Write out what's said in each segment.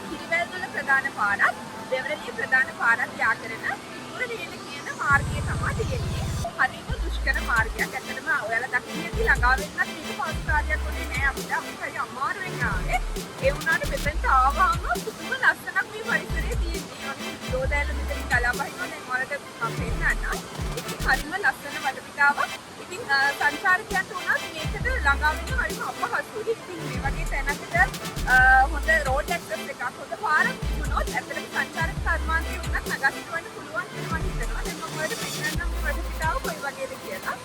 කිරිවැල්වල ප්‍රධාන පාරත් දෙවරළිය ප්‍රධාන පාරත් යා කරන පුරවේල කියන මාර්ගය තමයි තියෙන්නේ. හරිම දුෂ්කර මාර්ගයක්. ඇත්තටම ඔයාලා දකින්නදී ළඟා වෙන්නත් මේක පෞස්කාරයක් වුණේ නෑ අපිට. අපිට හරි අමාරුවෙන් ආවේ. ඒ වුණාට මෙතෙන්ට ආවම පුදුම ලස්සනක් මේ පරිසරයේ තියෙන්නේ. අපි දෝදෑල මෙතන ගලා බහිනවා. දැන් ඔයාලට මම පෙන්නන්නම්. ඉතින් හරිම ලස්සන වටපිටාවක්. ඉතින් සංචාරකයන්ට උනත් මේකට ළඟා වෙන්න හරිම අපහසුයි. ඉතින් මේ වගේ තැනකට හොඳ රෝඩ් ඇක්සස් එකක් හොඳ පාරක් තිබුණොත් ඇත්තටම සංචාරක කර්මාන්තය උනත් නගත්තවන්න පුළුවන් කියලා මම හිතනවා. දැන් මම ඔයාලට පෙන්නන්නම් මේ වටපිටාව කොයි වගේද කියලා.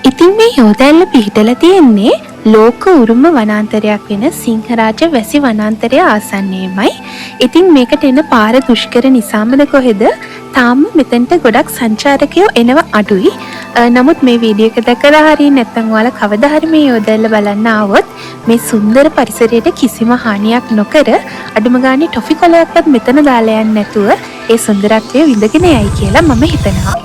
ඉතින් මේ යෝදැල්ල පිහිටලා තියෙන්නේ ලෝක උරුම වනාන්තරයක් වෙන සිංහරාජ වැසි වනාන්තරය ආසන්නයේමයි. ඉතින් මේකට එන පාර දුෂ්කර නිසාමද කොහෙද තාම මෙතනට ගොඩක් සංචාරකයෝ එනව අඩුයි. නමුත් මේ වීඩියෝ එක දැකලා හරිය නැත්නම් ඔයාලා කවදා හරි මේ යෝදැල්ල බලන්න ආවොත් මේ සුන්දර පරිසරයට කිසිම හානියක් නොකර අඩුම ගානේ ටොෆි කොලයක්වත් මෙතන දාලා යන්නේ නැතුව ඒ සුන්දරත්වය විඳගෙන යයි කියලා මම හිතනවා.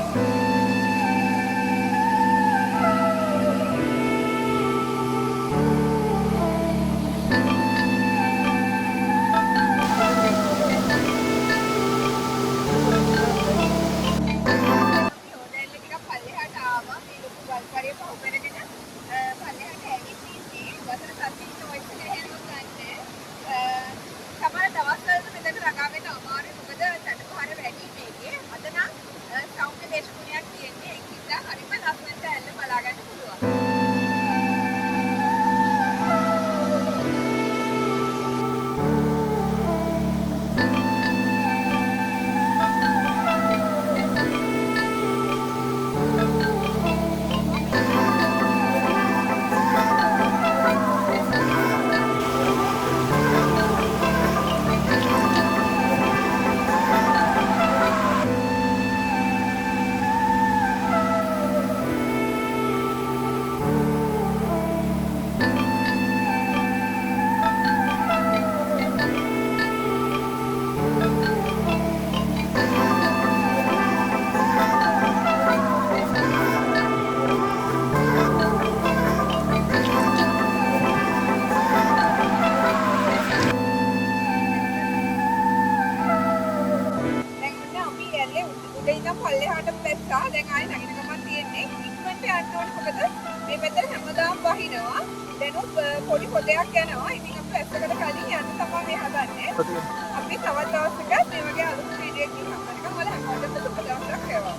පොඩි පොතයක් යනවා. ඉතින් අපි ඇත්තකට කලින් යන්න තමයි මේ හදන්නේ. අපි තවත් දවසක මේ වගේ අලුත් වීඩියෝ එකක් ගන්න එක මම හැමෝටම සුබ දවසක් වේවා.